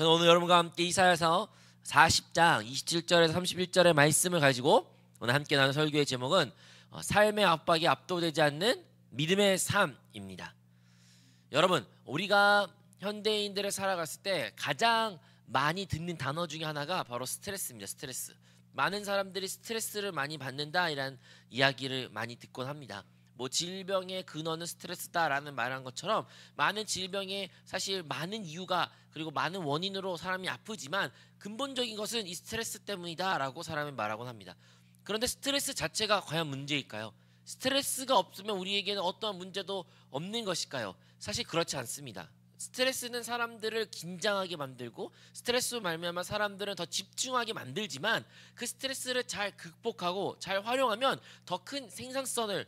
저는 오늘 여러분과 함께 이사야서 40장 27절에서 31절의 말씀을 가지고 오늘 함께 나눈 설교의 제목은 삶의 압박에 압도되지 않는 믿음의 삶입니다. 여러분, 우리가 현대인들을 살아갔을 때 가장 많이 듣는 단어 중에 하나가 바로 스트레스입니다. 스트레스. 많은 사람들이 스트레스를 많이 받는다 이란 이야기를 많이 듣곤 합니다. 뭐 질병의 근원은 스트레스다라는 말한 것처럼 많은 질병에 사실 많은 이유가 그리고 많은 원인으로 사람이 아프지만 근본적인 것은 이 스트레스 때문이다라고 사람은 말하곤 합니다. 그런데 스트레스 자체가 과연 문제일까요? 스트레스가 없으면 우리에게는 어떠한 문제도 없는 것일까요? 사실 그렇지 않습니다. 스트레스는 사람들을 긴장하게 만들고 스트레스로 말미암아 사람들은 더 집중하게 만들지만 그 스트레스를 잘 극복하고 잘 활용하면 더 큰 생산성을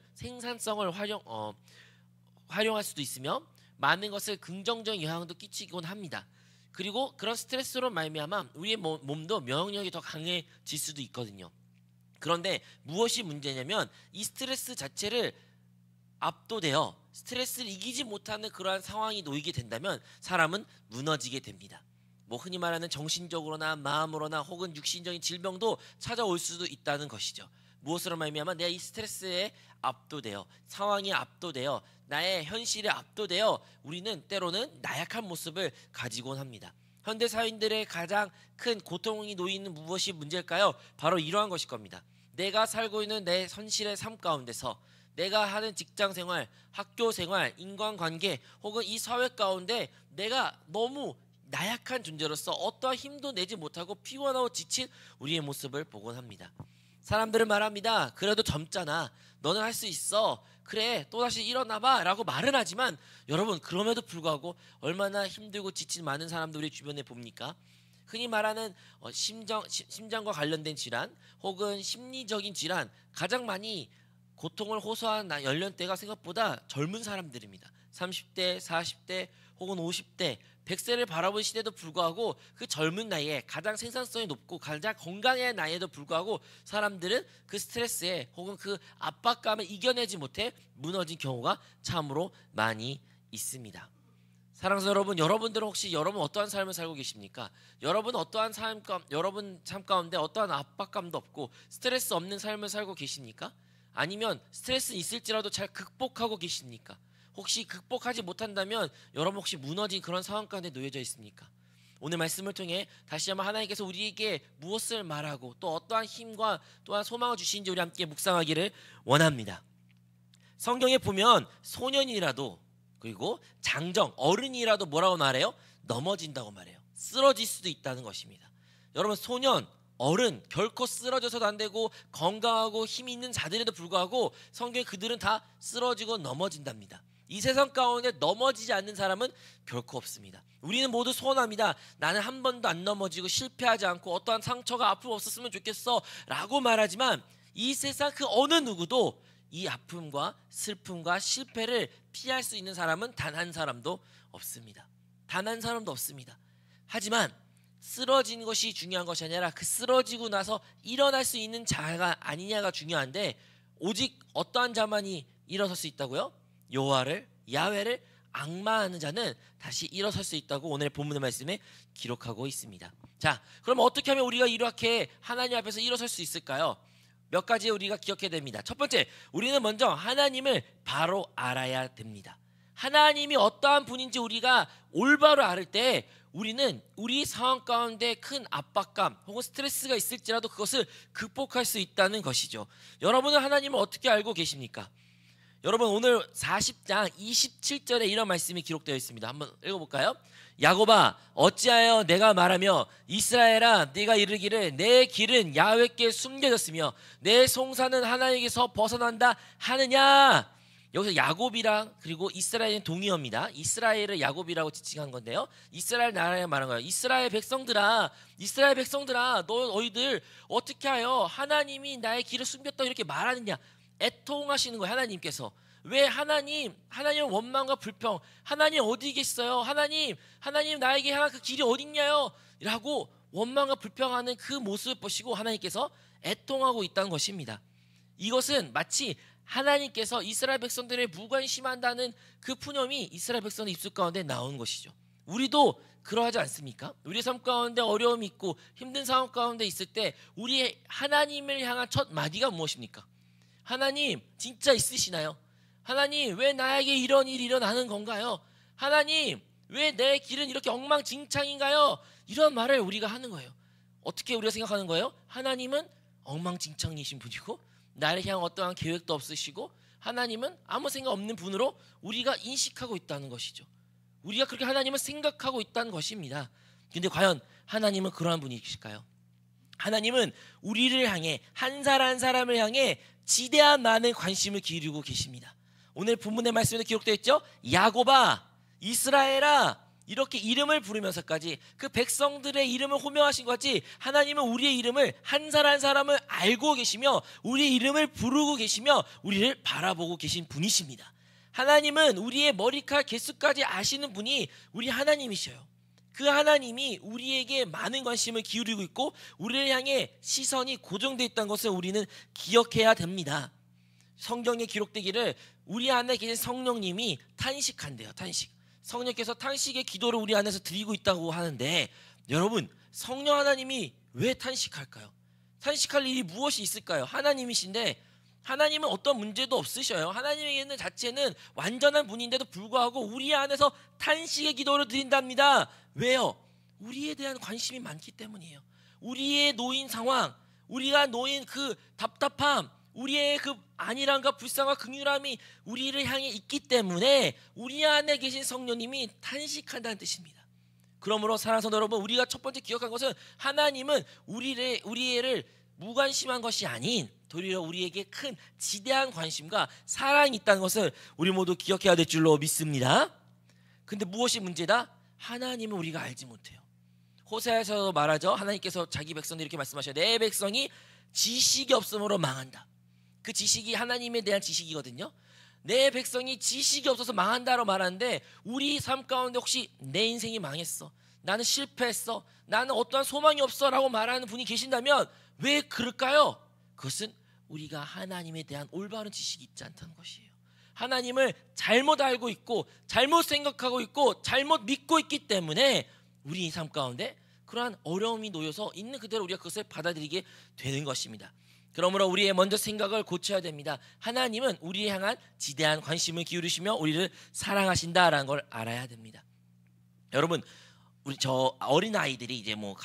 활용할 수도 있으며 많은 것을 긍정적인 영향도 끼치곤 합니다. 그리고 그런 스트레스로 말미암아 우리의 몸도 면역력이 더 강해질 수도 있거든요. 그런데 무엇이 문제냐면 이 스트레스 자체를 압도되어 스트레스를 이기지 못하는 그러한 상황이 놓이게 된다면 사람은 무너지게 됩니다. 뭐 흔히 말하는 정신적으로나 마음으로나 혹은 육신적인 질병도 찾아올 수도 있다는 것이죠. 무엇으로 말미암아 내가 이 스트레스에 압도되어 상황에 압도되어 나의 현실에 압도되어 우리는 때로는 나약한 모습을 가지곤 합니다. 현대 사회인들의 가장 큰 고통이 놓이는 무엇이 문제일까요? 바로 이러한 것일 겁니다. 내가 살고 있는 내 현실의 삶 가운데서 내가 하는 직장생활, 학교생활, 인간관계 혹은 이 사회 가운데 내가 너무 나약한 존재로서 어떠한 힘도 내지 못하고 피곤하고 지친 우리의 모습을 보곤 합니다. 사람들은 말합니다. 그래도 젊잖아. 너는 할 수 있어. 그래, 또다시 일어나봐 라고 말은 하지만 여러분, 그럼에도 불구하고 얼마나 힘들고 지친 많은 사람들 우리 주변에 봅니까? 흔히 말하는 심장과 관련된 질환 혹은 심리적인 질환 가장 많이 고통을 호소한 연령대가 생각보다 젊은 사람들입니다. 30대, 40대 혹은 50대, 100세를 바라본 시대에도 불구하고 그 젊은 나이에 가장 생산성이 높고 가장 건강한 나이에도 불구하고 사람들은 그 스트레스에 혹은 그 압박감을 이겨내지 못해 무너진 경우가 참으로 많이 있습니다. 사랑하는 여러분, 여러분들은 혹시 여러분 어떠한 삶을 살고 계십니까? 여러분 어떠한 여러분 삶 가운데 어떠한 압박감도 없고 스트레스 없는 삶을 살고 계십니까? 아니면 스트레스 있을지라도 잘 극복하고 계십니까? 혹시 극복하지 못한다면 여러분 혹시 무너진 그런 상황 가운데 놓여져 있습니까? 오늘 말씀을 통해 다시 한번 하나님께서 우리에게 무엇을 말하고 또 어떠한 힘과 또한 소망을 주시는지 우리 함께 묵상하기를 원합니다. 성경에 보면 소년이라도 그리고 장정, 어른이라도 뭐라고 말해요? 넘어진다고 말해요. 쓰러질 수도 있다는 것입니다. 여러분, 소년, 어른 결코 쓰러져서도 안 되고 건강하고 힘이 있는 자들에도 불구하고 성경에 그들은 다 쓰러지고 넘어진답니다. 이 세상 가운데 넘어지지 않는 사람은 결코 없습니다. 우리는 모두 소원합니다. 나는 한 번도 안 넘어지고 실패하지 않고 어떠한 상처가 아픔 없었으면 좋겠어 라고 말하지만 이 세상 그 어느 누구도 이 아픔과 슬픔과 실패를 피할 수 있는 사람은 단 한 사람도 없습니다. 단 한 사람도 없습니다. 하지만 쓰러진 것이 중요한 것이 아니라 그 쓰러지고 나서 일어날 수 있는 자가 아니냐가 중요한데 오직 어떠한 자만이 일어설 수 있다고요? 야훼를 앙마하는 자는 다시 일어설 수 있다고 오늘의 본문의 말씀에 기록하고 있습니다. 자, 그럼 어떻게 하면 우리가 이렇게 하나님 앞에서 일어설 수 있을까요? 몇 가지 우리가 기억해야 됩니다. 첫 번째, 우리는 먼저 하나님을 바로 알아야 됩니다. 하나님이 어떠한 분인지 우리가 올바로 알을 때 우리는 우리 상황 가운데 큰 압박감 혹은 스트레스가 있을지라도 그것을 극복할 수 있다는 것이죠. 여러분은 하나님을 어떻게 알고 계십니까? 여러분, 오늘 40장 27절에 이런 말씀이 기록되어 있습니다. 한번 읽어볼까요? 야곱아, 어찌하여 내가 말하며 이스라엘아, 네가 이르기를 내 길은 야훼께 숨겨졌으며 내 송사는 하나님께서 벗어난다 하느냐? 여기서 야곱이랑 그리고 이스라엘은 동의어입니다. 이스라엘을 야곱이라고 지칭한 건데요. 이스라엘 나라에 말한 거예요. 이스라엘 백성들아, 너희들 어떻게 하여 하나님이 나의 길을 숨겼다고 이렇게 말하느냐? 애통하시는 거예요. 하나님께서. 왜 하나님은 원망과 불평, 하나님 어디 계시어요? 하나님 나에게 향한 그 길이 어딨냐요? 라고 원망과 불평하는 그 모습을 보시고 하나님께서 애통하고 있다는 것입니다. 이것은 마치 하나님께서 이스라엘 백성들을 무관심한다는 그 푸념이 이스라엘 백성의 입술 가운데 나온 것이죠. 우리도 그러하지 않습니까? 우리 삶 가운데 어려움이 있고 힘든 상황 가운데 있을 때 우리 하나님을 향한 첫 마디가 무엇입니까? 하나님 진짜 있으시나요? 하나님 왜 나에게 이런 일이 일어나는 건가요? 하나님 왜 내 길은 이렇게 엉망진창인가요? 이런 말을 우리가 하는 거예요. 어떻게 우리가 생각하는 거예요? 하나님은 엉망진창이신 분이고 나를 향한 어떠한 계획도 없으시고 하나님은 아무 생각 없는 분으로 우리가 인식하고 있다는 것이죠. 우리가 그렇게 하나님을 생각하고 있다는 것입니다. 근데 과연 하나님은 그러한 분이실까요? 하나님은 우리를 향해 한 사람 한 사람을 향해 지대한 많은 관심을 기울이고 계십니다. 오늘 본문의 말씀에도 기록되어 있죠. 야곱아, 이스라엘아, 이렇게 이름을 부르면서까지 그 백성들의 이름을 호명하신 것 같이 하나님은 우리의 이름을 한 사람 한 사람을 알고 계시며 우리의 이름을 부르고 계시며 우리를 바라보고 계신 분이십니다. 하나님은 우리의 머리칼 개수까지 아시는 분이 우리 하나님이셔요. 그 하나님이 우리에게 많은 관심을 기울이고 있고 우리를 향해 시선이 고정되어 있다는 것을 우리는 기억해야 됩니다. 성경에 기록되기를 우리 안에 계신 성령님이 탄식한대요. 탄식. 성령께서 탄식의 기도를 우리 안에서 드리고 있다고 하는데 여러분 성령 하나님이 왜 탄식할까요? 탄식할 일이 무엇이 있을까요? 하나님이신데 하나님은 어떤 문제도 없으셔요. 하나님에게는 자체는 완전한 분인데도 불구하고 우리 안에서 탄식의 기도를 드린답니다. 왜요? 우리에 대한 관심이 많기 때문이에요. 우리의 놓인 상황, 우리가 놓인 그 답답함, 우리의 그 안일함과 불쌍과 긍휼함이 우리를 향해 있기 때문에 우리 안에 계신 성령님이 탄식한다는 뜻입니다. 그러므로 사랑하는 성도 여러분, 우리가 첫 번째 기억한 것은 하나님은 우리를 무관심한 것이 아닌 도리어 우리에게 큰 지대한 관심과 사랑이 있다는 것을 우리 모두 기억해야 될 줄로 믿습니다. 근데 무엇이 문제다? 하나님은 우리가 알지 못해요. 호세아에서도 말하죠. 하나님께서 자기 백성들 이렇게 말씀하셔요. 내 백성이 지식이 없음으로 망한다. 그 지식이 하나님에 대한 지식이거든요. 내 백성이 지식이 없어서 망한다로 말하는데 우리 삶 가운데 혹시 내 인생이 망했어, 나는 실패했어, 나는 어떠한 소망이 없어 라고 말하는 분이 계신다면 왜 그럴까요? 그것은 우리가 하나님에 대한 올바른 지식이 있지 않다는 것이에요. 하나님을 잘못 알고 있고 잘못 생각하고 있고 잘못 믿고 있기 때문에 우리 삶 가운데 그러한 어려움이 놓여서 있는 그대로 우리가 그것을 받아들이게 되는 것입니다. 그러므로 우리의 먼저 생각을 고쳐야 됩니다. 하나님은 우리에 향한 지대한 관심을 기울이시며 우리를 사랑하신다라는 걸 알아야 됩니다. 여러분, 우리 저 어린 아이들이 이제 뭐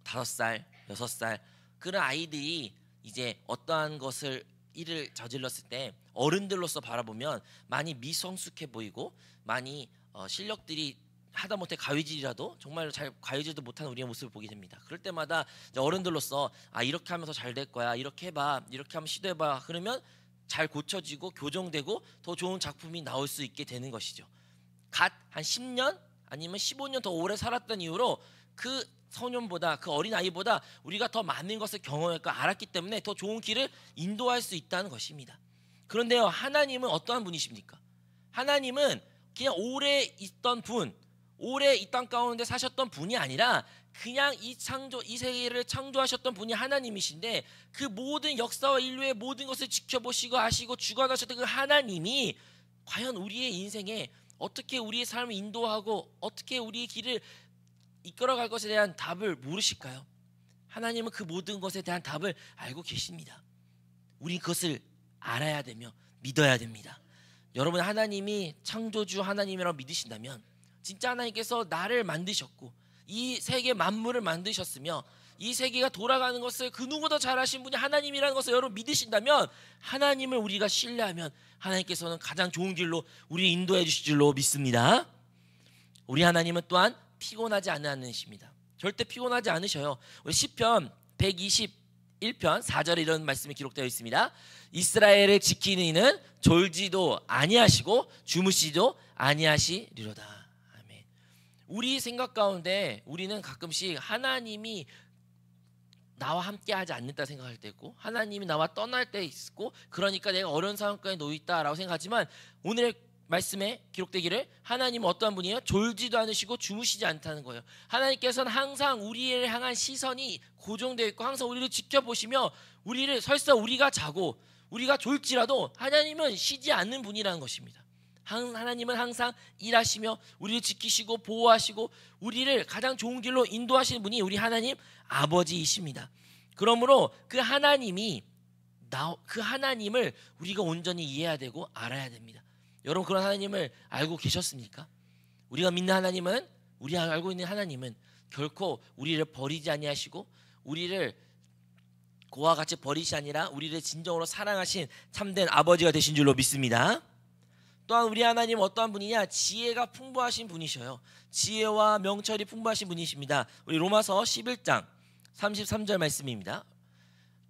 5살, 6살 그런 아이들이 이제 어떠한 것을 일을 저질렀을 때 어른들로서 바라보면 많이 미성숙해 보이고 많이 실력들이 하다못해 가위질이라도 정말 잘 가위질도 못하는 우리의 모습을 보게 됩니다. 그럴 때마다 어른들로서 이렇게 하면서 잘 될 거야, 이렇게 해봐, 이렇게 한번 시도해봐, 그러면 잘 고쳐지고 교정되고 더 좋은 작품이 나올 수 있게 되는 것이죠. 갓 한 10년 아니면 15년 더 오래 살았던 이유로 그 소년보다 그 어린아이보다 우리가 더 많은 것을 경험했고 알았기 때문에 더 좋은 길을 인도할 수 있다는 것입니다. 그런데요, 하나님은 어떠한 분이십니까? 하나님은 그냥 오래 있던 분, 오래 이 땅 가운데 사셨던 분이 아니라 그냥 이 세계를 창조하셨던 분이 하나님이신데 그 모든 역사와 인류의 모든 것을 지켜보시고 아시고 주관하셨던 그 하나님이 과연 우리의 인생에 어떻게 우리의 삶을 인도하고 어떻게 우리의 길을 이끌어갈 것에 대한 답을 모르실까요? 하나님은 그 모든 것에 대한 답을 알고 계십니다. 우리 그것을 알아야 되며 믿어야 됩니다. 여러분, 하나님이 창조주 하나님이라고 믿으신다면 진짜 하나님께서 나를 만드셨고 이 세계 만물을 만드셨으며 이 세계가 돌아가는 것을 그 누구보다 잘 아신 분이 하나님이라는 것을 여러분 믿으신다면 하나님을 우리가 신뢰하면 하나님께서는 가장 좋은 길로 우리를 인도해 주실 줄로 믿습니다. 우리 하나님은 또한 피곤하지 않으십니다. 절대 피곤하지 않으셔요. 우리 시편 121편 4절에 이런 말씀이 기록되어 있습니다. 이스라엘을 지키는 이는 졸지도 아니하시고 주무시도 아니하시리로다. 아멘. 우리 생각 가운데 우리는 가끔씩 하나님이 나와 함께 하지 않는다 생각할 때 있고 하나님이 나와 떠날 때 있고 그러니까 내가 어려운 상황까지 놓여있다라고 생각하지만 오늘의 말씀에 기록되기를 하나님은 어떠한 분이에요? 졸지도 않으시고 주무시지 않다는 거예요. 하나님께서는 항상 우리를 향한 시선이 고정되어 있고 항상 우리를 지켜보시며 우리를 설사 우리가 자고 우리가 졸지라도 하나님은 쉬지 않는 분이라는 것입니다. 하나님은 항상 일하시며 우리를 지키시고 보호하시고 우리를 가장 좋은 길로 인도하시는 분이 우리 하나님 아버지이십니다. 그러므로 그 하나님을 우리가 온전히 이해해야 되고 알아야 됩니다. 여러분, 그런 하나님을 알고 계셨습니까? 우리가 믿는 하나님은, 우리가 알고 있는 하나님은 결코 우리를 버리지 아니하시고 우리를 고와 같이 버리시 아니라 우리를 진정으로 사랑하신 참된 아버지가 되신 줄로 믿습니다. 또한 우리 하나님은 어떠한 분이냐? 지혜가 풍부하신 분이셔요. 지혜와 명철이 풍부하신 분이십니다. 우리 로마서 11장 33절 말씀입니다.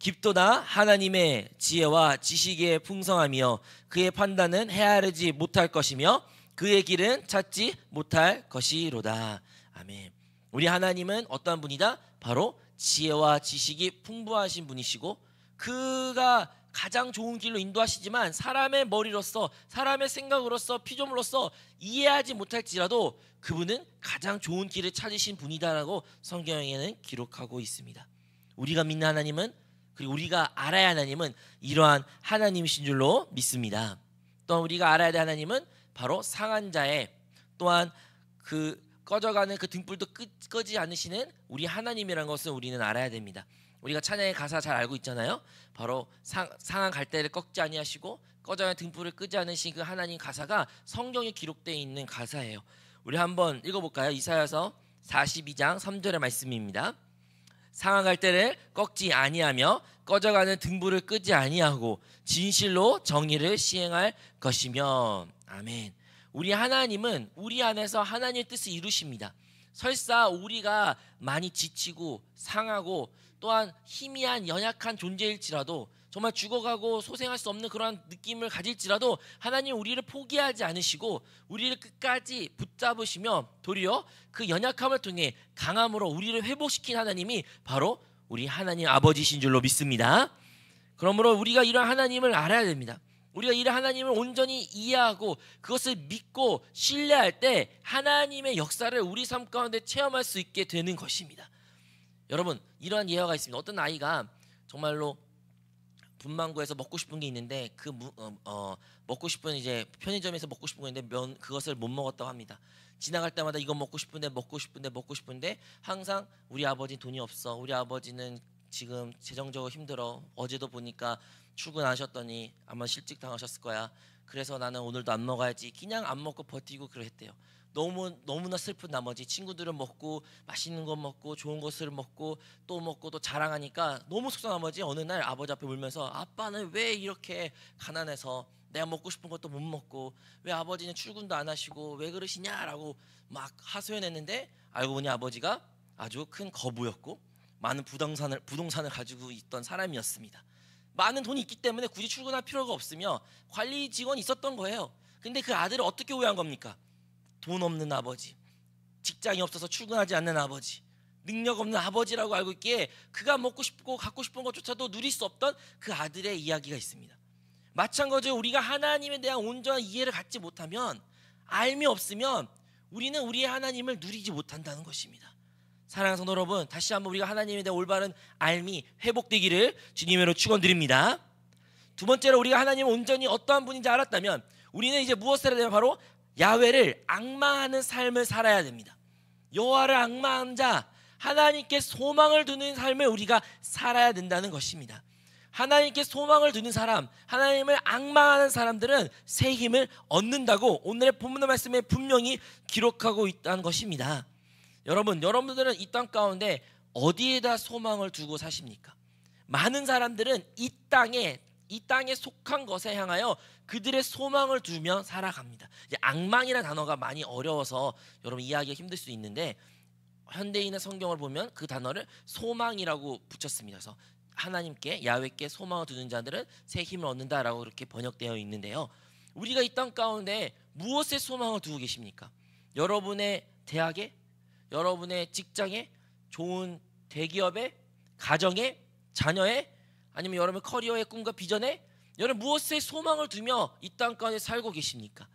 깊도다 하나님의 지혜와 지식의 풍성함이여 그의 판단은 헤아리지 못할 것이며 그의 길은 찾지 못할 것이로다. 아멘. 우리 하나님은 어떠한 분이다? 바로 지혜와 지식이 풍부하신 분이시고 그가 가장 좋은 길로 인도하시지만 사람의 머리로서, 사람의 생각으로서, 피조물로서 이해하지 못할지라도 그분은 가장 좋은 길을 찾으신 분이다라고 성경에는 기록하고 있습니다. 우리가 믿는 하나님은, 그리고 우리가 알아야 하나님은 이러한 하나님이신 줄로 믿습니다. 또한 우리가 알아야 될 하나님은 바로 상한 자의, 또한 그 꺼져가는 그 등불도 끄지 않으시는 우리 하나님이라는 것을 우리는 알아야 됩니다. 우리가 찬양의 가사 잘 알고 있잖아요. 바로 상한 갈대를 꺾지 아니하시고 꺼져가는 등불을 끄지 않으신 그 하나님 가사가 성경에 기록되어 있는 가사예요. 우리 한번 읽어볼까요? 이사야서 42장 3절의 말씀입니다. 상한 갈대를 꺾지 아니하며 꺼져가는 등불을 끄지 아니하고 진실로 정의를 시행할 것이며. 아멘. 우리 하나님은 우리 안에서 하나님의 뜻을 이루십니다. 설사 우리가 많이 지치고 상하고 또한 희미한 연약한 존재일지라도, 정말 죽어가고 소생할 수 없는 그러한 느낌을 가질지라도 하나님 우리를 포기하지 않으시고 우리를 끝까지 붙잡으시며 도리어 그 연약함을 통해 강함으로 우리를 회복시킨 하나님이 바로 우리 하나님 아버지신 줄로 믿습니다. 그러므로 우리가 이런 하나님을 알아야 됩니다. 우리가 이 하나님을 온전히 이해하고 그것을 믿고 신뢰할 때 하나님의 역사를 우리 삶 가운데 체험할 수 있게 되는 것입니다. 여러분, 이러한 예화가 있습니다. 어떤 아이가 정말로 분만구에서 먹고 싶은 게 있는데 먹고 싶은 이제 편의점에서 먹고 싶은 거 있는데 그것을 못 먹었다고 합니다. 지나갈 때마다 이거 먹고 싶은데 항상 우리 아버지 돈이 없어. 우리 아버지는 지금 재정적으로 힘들어. 어제도 보니까 출근하셨더니 아마 실직 당하셨을 거야. 그래서 나는 오늘도 안 먹어야지. 그냥 안 먹고 버티고 그랬대요. 너무나 슬픈 나머지 친구들은 먹고 맛있는 거 먹고 좋은 것을 먹고 또 자랑하니까 너무 속상한 나머지 어느 날 아버지 앞에 울면서 아빠는 왜 이렇게 가난해서 내가 먹고 싶은 것도 못 먹고 왜 아버지는 출근도 안 하시고 왜 그러시냐라고 막 하소연했는데 알고 보니 아버지가 아주 큰 거부였고 많은 부동산을 가지고 있던 사람이었습니다. 많은 돈이 있기 때문에 굳이 출근할 필요가 없으며 관리 직원이 있었던 거예요. 근데 그 아들을 어떻게 오해한 겁니까? 돈 없는 아버지, 직장이 없어서 출근하지 않는 아버지, 능력 없는 아버지라고 알고 있기에 그가 먹고 싶고 갖고 싶은 것조차도 누릴 수 없던 그 아들의 이야기가 있습니다. 마찬가지로 우리가 하나님에 대한 온전한 이해를 갖지 못하면, 알미 없으면 우리는 우리의 하나님을 누리지 못한다는 것입니다. 사랑하는 성도 여러분, 다시 한번 우리가 하나님에 대한 올바른 알미 회복되기를 주님으로 축원드립니다. 두 번째로 우리가 하나님을 온전히 어떠한 분인지 알았다면 우리는 이제 무엇을 해야 되냐면 바로 야훼를 앙망하는 삶을 살아야 됩니다. 여호와를 앙망하는 자, 하나님께 소망을 두는 삶을 우리가 살아야 된다는 것입니다. 하나님께 소망을 두는 사람, 하나님을 앙망하는 사람들은 새 힘을 얻는다고 오늘의 본문 말씀에 분명히 기록하고 있다는 것입니다. 여러분들은 이 땅 가운데 어디에다 소망을 두고 사십니까? 많은 사람들은 이 땅에 속한 것에 향하여 그들의 소망을 두며 살아갑니다. 이제 앙망이라는 단어가 많이 어려워서 여러분 이해하기가 힘들 수 있는데 현대인의 성경을 보면 그 단어를 소망이라고 붙였습니다. 그래서 하나님께 야훼께 소망을 두는 자들은 새 힘을 얻는다라고 그렇게 번역되어 있는데요. 우리가 이 땅 가운데 무엇에 소망을 두고 계십니까? 여러분의 대학에, 여러분의 직장에, 좋은 대기업에, 가정에, 자녀에, 아니면 여러분의 커리어의 꿈과 비전에, 여러분 무엇에 소망을 두며 이 땅 가운데 살고 계십니까?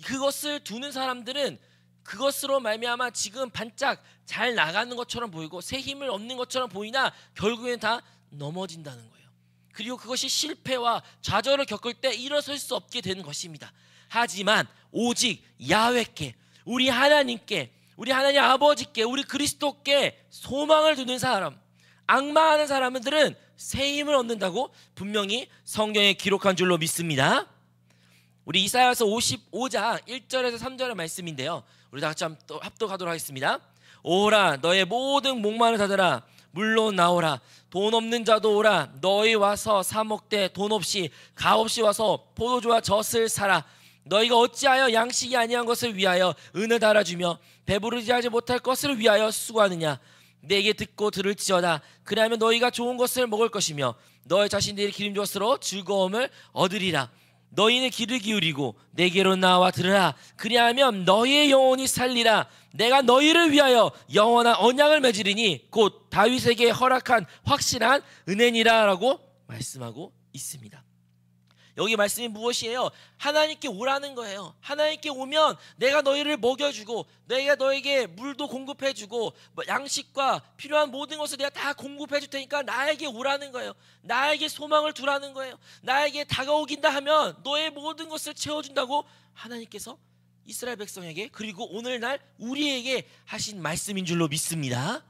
그것을 두는 사람들은 그것으로 말미암아 지금 반짝 잘 나가는 것처럼 보이고 새 힘을 얻는 것처럼 보이나 결국엔 다 넘어진다는 거예요. 그리고 그것이 실패와 좌절을 겪을 때 일어설 수 없게 되는 것입니다. 하지만 오직 야훼께, 우리 하나님께, 우리 하나님 아버지께, 우리 그리스도께 소망을 두는 사람, 앙망하는 사람들은 새 힘을 얻는다고 분명히 성경에 기록한 줄로 믿습니다. 우리 이사야서 55장 1절에서 3절의 말씀인데요, 우리 다 같이 한번 합독하도록 하겠습니다. 오라 너의 모든 목마른 자들아 물론 나오라. 돈 없는 자도 오라. 너희 와서 사 먹되 돈 없이 가 없이 와서 포도주와 젖을 사라. 너희가 어찌하여 양식이 아니한 것을 위하여 은을 달아주며 배부르지 하지 못할 것을 위하여 수고하느냐. 내게 듣고 들을지어다. 그리하면 너희가 좋은 것을 먹을 것이며 너희 자신들이 기름주었으로 즐거움을 얻으리라. 너희는 귀를 기울이고 내게로 나와 들으라. 그리하면 너희의 영혼이 살리라. 내가 너희를 위하여 영원한 언약을 맺으리니 곧 다윗에게 허락한 확실한 은혜니라 라고 말씀하고 있습니다. 여기 말씀이 무엇이에요? 하나님께 오라는 거예요. 하나님께 오면 내가 너희를 먹여주고 내가 너에게 물도 공급해주고 양식과 필요한 모든 것을 내가 다 공급해줄 테니까 나에게 오라는 거예요. 나에게 소망을 두라는 거예요. 나에게 다가오긴다 하면 너의 모든 것을 채워준다고 하나님께서 이스라엘 백성에게, 그리고 오늘날 우리에게 하신 말씀인 줄로 믿습니다.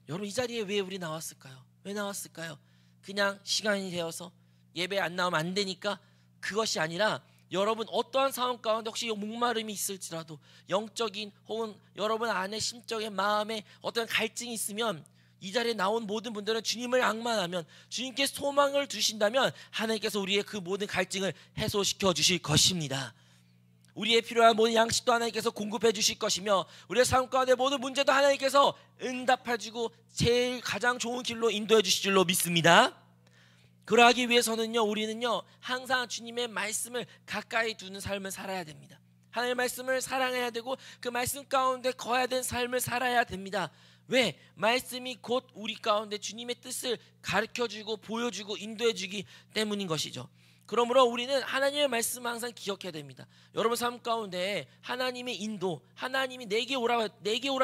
여러분, 이 자리에 왜 우리 나왔을까요? 왜 나왔을까요? 그냥 시간이 되어서 예배 안 나오면 안 되니까? 그것이 아니라 여러분 어떠한 상황 가운데 혹시 목마름이 있을지라도, 영적인 혹은 여러분 안에 심적인 마음에 어떤 갈증이 있으면 이 자리에 나온 모든 분들은 주님을 앙만하면, 주님께 소망을 두신다면 하나님께서 우리의 그 모든 갈증을 해소시켜 주실 것입니다. 우리의 필요한 모든 양식도 하나님께서 공급해 주실 것이며 우리의 삶 가운데 모든 문제도 하나님께서 응답해 주고 제일 가장 좋은 길로 인도해 주실 줄로 믿습니다. 그러하기 위해서는요, 우리는요 항상 주님의 말씀을 가까이 두는 삶을 살아야 됩니다. 하나님의 말씀을 사랑해야 되고 그 말씀 가운데 거해야 되는 삶을 살아야 됩니다. 왜? 말씀이 곧 우리 가운데 주님의 뜻을 가르쳐주고 보여주고 인도해주기 때문인 것이죠. 그러므로 우리는 하나님의 말씀을 항상 기억해야 됩니다. 여러분 삶 가운데 하나님의 인도, 하나님이 내게 오라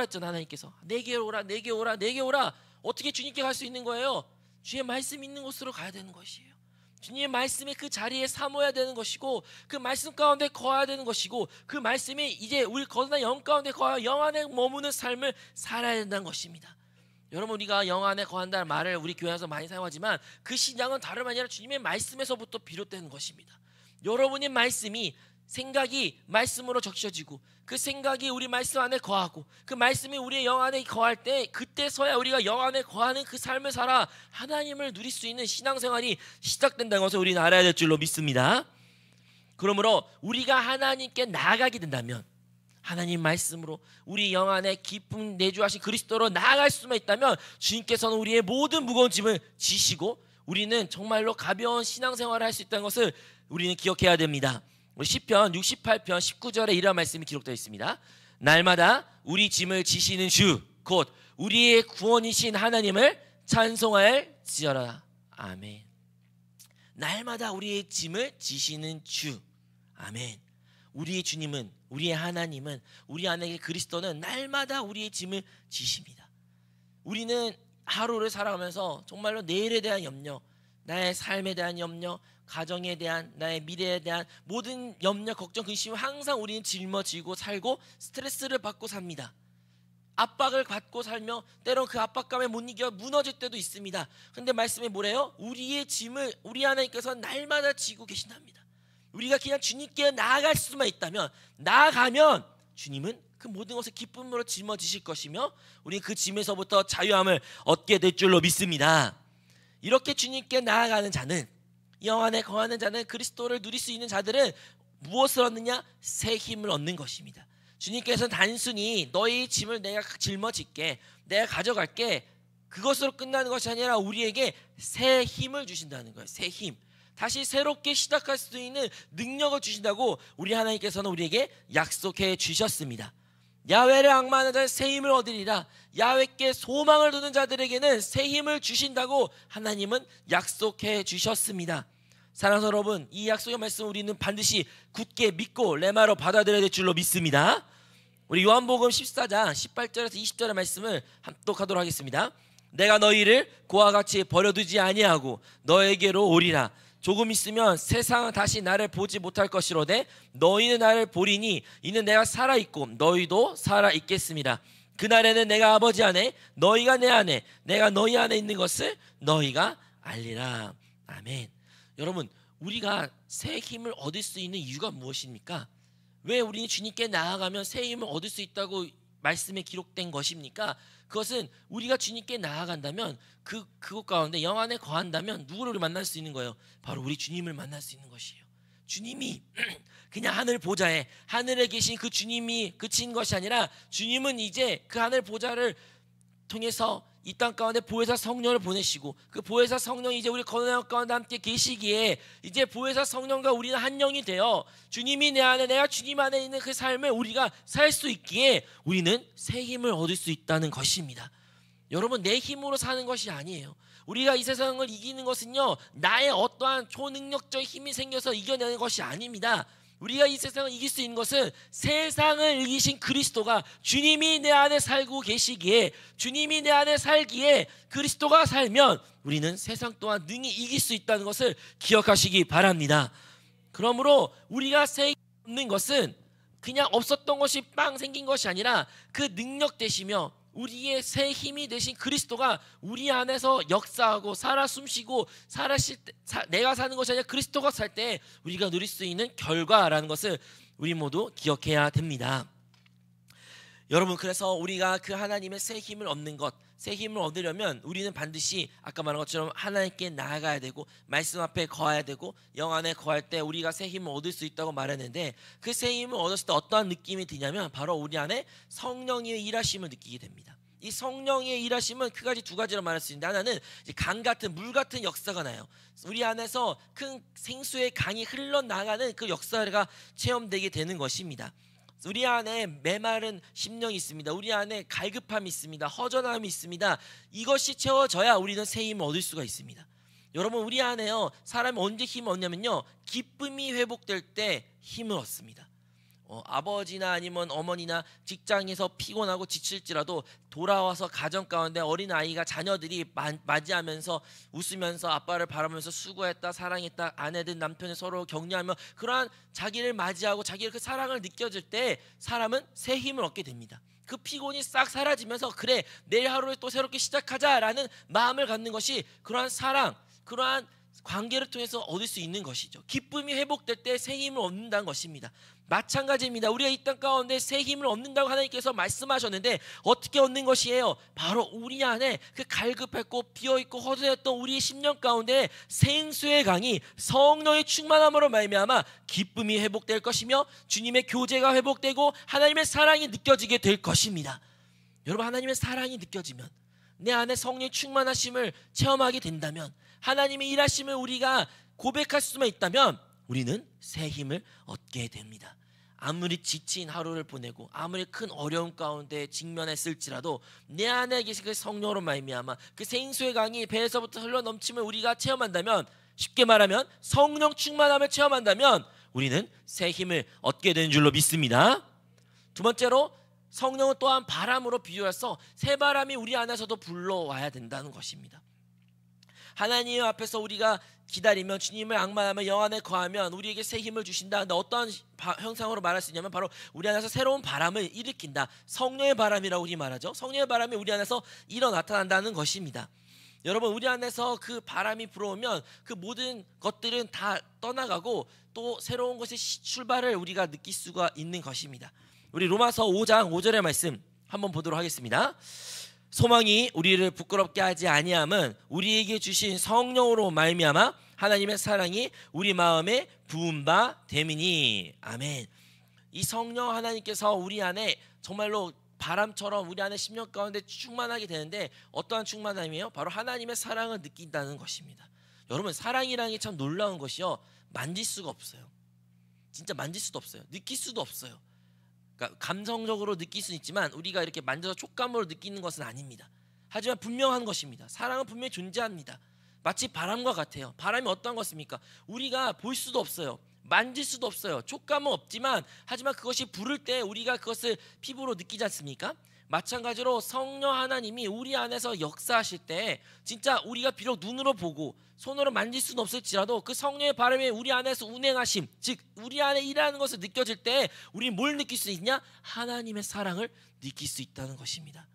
했잖아요. 하나님께서 내게 오라, 내게 오라, 내게 오라. 어떻게 주님께 갈 수 있는 거예요? 주의 말씀 있는 곳으로 가야 되는 것이에요. 주님의 말씀의 그 자리에 사모해야 되는 것이고 그 말씀 가운데 거해야 되는 것이고 그 말씀이 이제 우리 거듭난 영 가운데 거하여 영 안에 머무는 삶을 살아야 된다는 것입니다. 여러분, 우리가 영 안에 거한다는 말을 우리 교회에서 많이 사용하지만 그 신앙은 다름 아니라 주님의 말씀에서부터 비롯되는 것입니다. 여러분의 말씀이, 생각이 말씀으로 적셔지고 그 생각이 우리 말씀 안에 거하고 그 말씀이 우리의 영 안에 거할 때 그때서야 우리가 영 안에 거하는 그 삶을 살아 하나님을 누릴 수 있는 신앙생활이 시작된다는 것을 우리는 알아야 될 줄로 믿습니다. 그러므로 우리가 하나님께 나아가게 된다면, 하나님 말씀으로 우리 영 안에 깊은 내주하신 그리스도로 나아갈 수만 있다면 주님께서는 우리의 모든 무거운 짐을 지시고 우리는 정말로 가벼운 신앙생활을 할 수 있다는 것을 우리는 기억해야 됩니다. 우리 시편 68편 19절에 이런 말씀이 기록되어 있습니다. 날마다 우리 짐을 지시는 주 곧 우리의 구원이신 하나님을 찬송할지어다. 아멘. 날마다 우리의 짐을 지시는 주. 아멘. 우리의 주님은, 우리의 하나님은, 우리 안에 그리스도는 날마다 우리의 짐을 지십니다. 우리는 하루를 살아가면서 정말로 내일에 대한 염려, 나의 삶에 대한 염려, 가정에 대한, 나의 미래에 대한 모든 염려, 걱정, 근심을 항상 우리는 짊어지고 살고 스트레스를 받고 삽니다. 압박을 받고 살며 때론 그 압박감에 못 이겨 무너질 때도 있습니다. 근데 말씀에 뭐래요? 우리의 짐을 우리 하나님께서 날마다 지고 계신답니다. 우리가 그냥 주님께 나아갈 수만 있다면, 나아가면 주님은 그 모든 것을 기쁨으로 짊어지실 것이며 우리는 그 짐에서부터 자유함을 얻게 될 줄로 믿습니다. 이렇게 주님께 나아가는 자는, 영 안에 거하는 자는, 그리스도를 누릴 수 있는 자들은 무엇을 얻느냐? 새 힘을 얻는 것입니다. 주님께서는 단순히 너의 짐을 내가 짊어질게, 내가 가져갈게, 그것으로 끝나는 것이 아니라 우리에게 새 힘을 주신다는 거예요. 새 힘, 다시 새롭게 시작할 수 있는 능력을 주신다고 우리 하나님께서는 우리에게 약속해 주셨습니다. 야훼를 앙망하는 자는 새 힘을 얻으리라. 야훼께 소망을 두는 자들에게는 새 힘을 주신다고 하나님은 약속해 주셨습니다. 사랑하는 여러분, 이 약속의 말씀 우리는 반드시 굳게 믿고 레마로 받아들여야 될 줄로 믿습니다. 우리 요한복음 14장 18절에서 20절의 말씀을 합독하도록 하겠습니다. 내가 너희를 고와 같이 버려두지 아니하고 너에게로 오리라. 조금 있으면 세상은 다시 나를 보지 못할 것이로되 너희는 나를 보리니 이는 내가 살아있고 너희도 살아있겠습니다. 그날에는 내가 아버지 안에 너희가 내 안에 내가 너희 안에 있는 것을 너희가 알리라. 아멘. 여러분, 우리가 새 힘을 얻을 수 있는 이유가 무엇입니까? 왜 우리는 주님께 나아가면 새 힘을 얻을 수 있다고 말씀에 기록된 것입니까? 그것은 우리가 주님께 나아간다면 그곳 가운데 영 안에 거한다면 누구를 만날 수 있는 거예요? 바로 우리 주님을 만날 수 있는 것이에요. 주님이 그냥 하늘 보좌에 하늘에 계신 그 주님이 그친 것이 아니라 주님은 이제 그 하늘 보좌를 통해서 이 땅 가운데 보혜사 성령을 보내시고 그 보혜사 성령이 이제 우리 거룩한 가운데 함께 계시기에 이제 보혜사 성령과 우리는 한 영이 되어 주님이 내 안에 내가 주님 안에 있는 그 삶을 우리가 살 수 있기에 우리는 새 힘을 얻을 수 있다는 것입니다. 여러분, 내 힘으로 사는 것이 아니에요. 우리가 이 세상을 이기는 것은요, 나의 어떠한 초능력적 힘이 생겨서 이겨내는 것이 아닙니다. 우리가 이 세상을 이길 수 있는 것은 세상을 이기신 그리스도가 주님이 내 안에 살고 계시기에 주님이 내 안에 살기에 그리스도가 살면 우리는 세상 또한 능히 이길 수 있다는 것을 기억하시기 바랍니다. 그러므로 우리가 새 힘을 얻는 것은 그냥 없었던 것이 빵 생긴 것이 아니라 그 능력 되시며 우리의 새 힘이 되신 그리스도가 우리 안에서 역사하고 살아 숨쉬고 내가 사는 것이 아니라 그리스도가 살 때 우리가 누릴 수 있는 결과라는 것을 우리 모두 기억해야 됩니다. 여러분, 그래서 우리가 그 하나님의 새 힘을 얻는 것, 새 힘을 얻으려면 우리는 반드시 아까 말한 것처럼 하나님께 나아가야 되고 말씀 앞에 거해야 되고 영 안에 거할 때 우리가 새 힘을 얻을 수 있다고 말했는데 그 새 힘을 얻었을 때 어떠한 느낌이 드냐면 바로 우리 안에 성령의 일하심을 느끼게 됩니다. 이 성령의 일하심은 크게 두 가지로 말할 수 있는데 하나는 강 같은 물 같은 역사가 나요. 우리 안에서 큰 생수의 강이 흘러나가는 그 역사가 체험되게 되는 것입니다. 우리 안에 메마른 심령이 있습니다. 우리 안에 갈급함이 있습니다. 허전함이 있습니다. 이것이 채워져야 우리는 새 힘을 얻을 수가 있습니다. 여러분, 우리 안에요, 사람이 언제 힘을 얻냐면요, 기쁨이 회복될 때 힘을 얻습니다. 아버지나 아니면 어머니나 직장에서 피곤하고 지칠지라도 돌아와서 가정 가운데 어린아이가 자녀들이 맞이하면서 웃으면서 아빠를 바라보면서 수고했다, 사랑했다, 아내든 남편을 서로 격려하며 그러한 자기를 맞이하고 자기의 그 사랑을 느껴질 때 사람은 새 힘을 얻게 됩니다. 그 피곤이 싹 사라지면서 그래, 내일 하루를 또 새롭게 시작하자라는 마음을 갖는 것이 그러한 사랑, 그러한 관계를 통해서 얻을 수 있는 것이죠. 기쁨이 회복될 때 새 힘을 얻는다는 것입니다. 마찬가지입니다. 우리가 이 땅 가운데 새 힘을 얻는다고 하나님께서 말씀하셨는데 어떻게 얻는 것이에요? 바로 우리 안에 그 갈급했고 비어있고 허전했던 우리의 심령 가운데 생수의 강이 성령의 충만함으로 말미암아 기쁨이 회복될 것이며 주님의 교제가 회복되고 하나님의 사랑이 느껴지게 될 것입니다. 여러분, 하나님의 사랑이 느껴지면, 내 안에 성령의 충만하심을 체험하게 된다면, 하나님의 일하심을 우리가 고백할 수만 있다면 우리는 새 힘을 얻게 됩니다. 아무리 지친 하루를 보내고 아무리 큰 어려움 가운데 직면했을지라도 내 안에 계신 그 성령으로 말미암아 그 생수의 강이 배에서부터 흘러넘침을 우리가 체험한다면, 쉽게 말하면 성령 충만함을 체험한다면 우리는 새 힘을 얻게 되는 줄로 믿습니다. 두 번째로, 성령은 또한 바람으로 비유해서 새 바람이 우리 안에서도 불러와야 된다는 것입니다. 하나님 앞에서 우리가 기다리면, 주님을 앙만하면, 영 안에 거하면 우리에게 새 힘을 주신다. 근데 어떠한 형상으로 말할 수 있냐면 바로 우리 안에서 새로운 바람을 일으킨다. 성령의 바람이라고 우리 말하죠. 성령의 바람이 우리 안에서 나타난다는 것입니다. 여러분, 우리 안에서 그 바람이 불어오면 그 모든 것들은 다 떠나가고 또 새로운 것의 출발을 우리가 느낄 수가 있는 것입니다. 우리 로마서 5장 5절의 말씀 한번 보도록 하겠습니다. 소망이 우리를 부끄럽게 하지 아니함은 우리에게 주신 성령으로 말미암아 하나님의 사랑이 우리 마음에 부은 바 됨이니. 아멘. 이 성령 하나님께서 우리 안에 정말로 바람처럼 우리 안에 심령 가운데 충만하게 되는데 어떠한 충만함이에요? 바로 하나님의 사랑을 느낀다는 것입니다. 여러분, 사랑이라는 게 참 놀라운 것이요, 만질 수가 없어요. 진짜 만질 수도 없어요. 느낄 수도 없어요. 그러니까 감성적으로 느낄 수는 있지만 우리가 이렇게 만져서 촉감으로 느끼는 것은 아닙니다. 하지만 분명한 것입니다. 사랑은 분명히 존재합니다. 마치 바람과 같아요. 바람이 어떤 것입니까? 우리가 볼 수도 없어요. 만질 수도 없어요. 촉감은 없지만 하지만 그것이 부를 때 우리가 그것을 피부로 느끼지 않습니까? 마찬가지로 성령 하나님이 우리 안에서 역사하실 때 진짜 우리가 비록 눈으로 보고 손으로 만질 수는 없을지라도 그 성령의 바람이 우리 안에서 운행하심, 즉 우리 안에 일하는 것을 느껴질 때 우리는 뭘 느낄 수 있냐? 하나님의 사랑을 느낄 수 있다는 것입니다.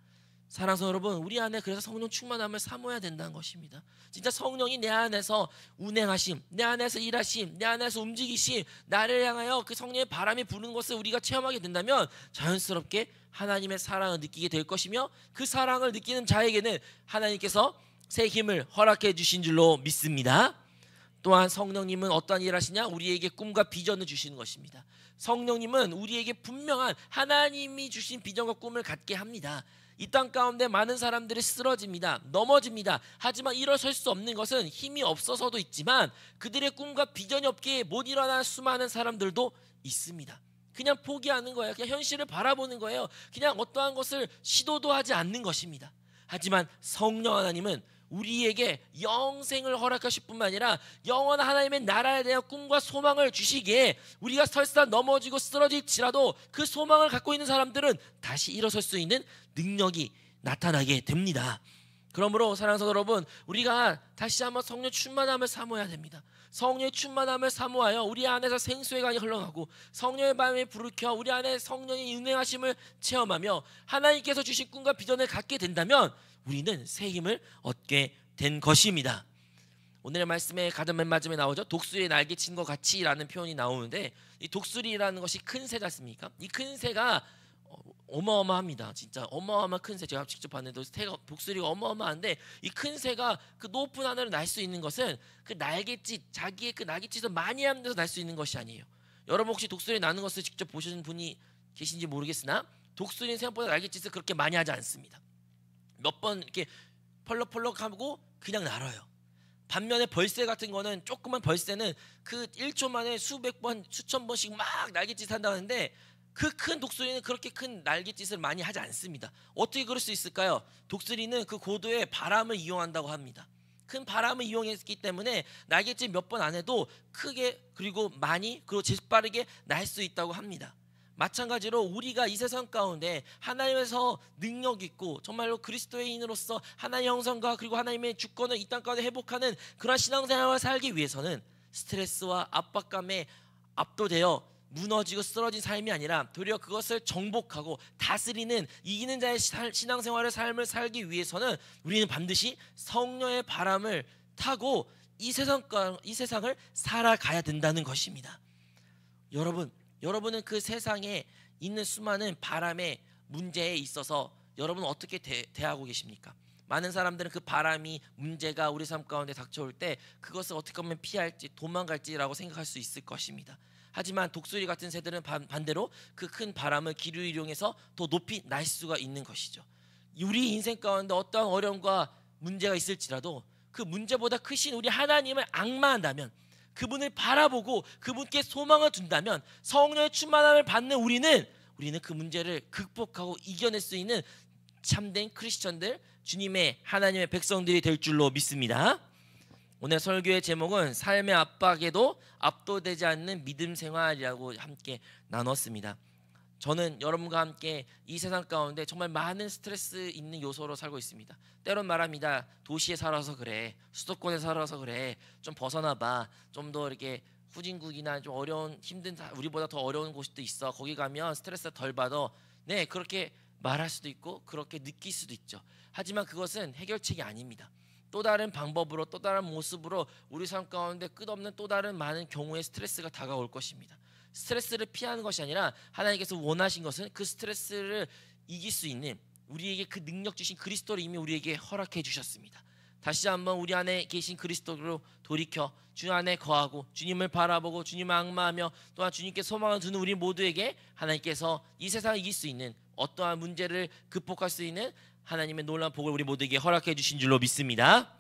사랑하는 여러분, 우리 안에 그래서 성령 충만함을 사모해야 된다는 것입니다. 진짜 성령이 내 안에서 운행하심, 내 안에서 일하심, 내 안에서 움직이심, 나를 향하여 그 성령의 바람이 부는 것을 우리가 체험하게 된다면 자연스럽게 하나님의 사랑을 느끼게 될 것이며, 그 사랑을 느끼는 자에게는 하나님께서 새 힘을 허락해 주신 줄로 믿습니다. 또한 성령님은 어떠한 일을 하시냐? 우리에게 꿈과 비전을 주시는 것입니다. 성령님은 우리에게 분명한 하나님이 주신 비전과 꿈을 갖게 합니다. 이 땅 가운데 많은 사람들이 쓰러집니다. 넘어집니다. 하지만 일어설 수 없는 것은 힘이 없어서도 있지만 그들의 꿈과 비전이 없기에 못 일어나는 수많은 사람들도 있습니다. 그냥 포기하는 거예요. 그냥 현실을 바라보는 거예요. 그냥 어떠한 것을 시도도 하지 않는 것입니다. 하지만 성령 하나님은 우리에게 영생을 허락하실 뿐만 아니라 영원한 하나님의 나라에 대한 꿈과 소망을 주시기에 우리가 설사 넘어지고 쓰러질지라도 그 소망을 갖고 있는 사람들은 다시 일어설 수 있는 능력이 나타나게 됩니다. 그러므로 사랑하는 성도 여러분, 우리가 다시 한번 성령 충만함을 사모해야 됩니다. 성령의 충만함을 사모하여 우리 안에서 생수의 강이 흘러가고 성령의 바람이 불을 우리 안에 성령의 운행하심을 체험하며 하나님께서 주신 꿈과 비전을 갖게 된다면 우리는 새 힘을 얻게 된 것입니다. 오늘의 말씀에 가장 맨 마지막에 나오죠. 독수리의 날개친 것 같이라는 표현이 나오는데, 이 독수리라는 것이 큰 새지 않습니까? 이 큰 새가 어마어마합니다. 진짜 어마어마한 큰 새. 제가 직접 봤는데 독수리가 어마어마한데, 이 큰 새가 그 높은 하늘을 날 수 있는 것은 그 날갯짓, 자기의 그 날갯짓을 많이 하는 데서 날 수 있는 것이 아니에요. 여러분 혹시 독수리 나는 것을 직접 보신 분이 계신지 모르겠으나 독수리는 생각보다 날갯짓을 그렇게 많이 하지 않습니다. 몇 번 이렇게 펄럭펄럭하고 그냥 날아요. 반면에 벌새 같은 거는, 조그만 벌새는 그 1초 만에 수백 번, 수천 번씩 막 날갯짓 한다는데 그 큰 독수리는 그렇게 큰 날갯짓을 많이 하지 않습니다. 어떻게 그럴 수 있을까요? 독수리는 그 고도의 바람을 이용한다고 합니다. 큰 바람을 이용했기 때문에 날갯짓 몇 번 안 해도 크게, 그리고 많이, 그리고 재빠르게 날 수 있다고 합니다. 마찬가지로 우리가 이 세상 가운데 하나님에서 능력 있고 정말로 그리스도인으로서 하나님의 형상과 그리고 하나님의 주권을 이 땅 가운데 회복하는 그런 신앙생활을 살기 위해서는 스트레스와 압박감에 압도되어 무너지고 쓰러진 삶이 아니라 도리어 그것을 정복하고 다스리는 이기는 자의 신앙생활의 삶을 살기 위해서는 우리는 반드시 성령의 바람을 타고 이 세상을 살아가야 된다는 것입니다. 여러분은 그 세상에 있는 수많은 바람의 문제에 있어서 여러분은 어떻게 대하고 계십니까? 많은 사람들은 그 바람이, 문제가 우리 삶 가운데 닥쳐올 때 그것을 어떻게 하면 피할지, 도망갈지라고 생각할 수 있을 것입니다. 하지만 독수리 같은 새들은 반대로 그 큰 바람을 기류 이용해서 더 높이 날 수가 있는 것이죠. 우리 인생 가운데 어떠한 어려움과 문제가 있을지라도 그 문제보다 크신 우리 하나님을 앙마한다면, 그분을 바라보고 그분께 소망을 둔다면 성령의 충만함을 받는 우리는 그 문제를 극복하고 이겨낼 수 있는 참된 크리스천들, 주님의 하나님의 백성들이 될 줄로 믿습니다. 오늘 설교의 제목은 삶의 압박에도 압도되지 않는 믿음 생활이라고 함께 나눴습니다. 저는 여러분과 함께 이 세상 가운데 정말 많은 스트레스 있는 요소로 살고 있습니다. 때론 말합니다. 도시에 살아서 그래, 수도권에 살아서 그래, 좀 벗어나봐, 좀 더 이렇게 후진국이나 좀 어려운, 힘든, 우리보다 더 어려운 곳도 있어, 거기 가면 스트레스 덜 받아. 네, 그렇게 말할 수도 있고 그렇게 느낄 수도 있죠. 하지만 그것은 해결책이 아닙니다. 또 다른 방법으로, 또 다른 모습으로 우리 삶 가운데 끝없는 또 다른 많은 경우의 스트레스가 다가올 것입니다. 스트레스를 피하는 것이 아니라 하나님께서 원하신 것은 그 스트레스를 이길 수 있는, 우리에게 그 능력 주신 그리스도를 이미 우리에게 허락해 주셨습니다. 다시 한번 우리 안에 계신 그리스도로 돌이켜 주 안에 거하고 주님을 바라보고 주님을 앙마하며 또한 주님께 소망을 두는 우리 모두에게 하나님께서 이 세상을 이길 수 있는, 어떠한 문제를 극복할 수 있는 하나님의 놀라운 복을 우리 모두에게 허락해 주신 줄로 믿습니다.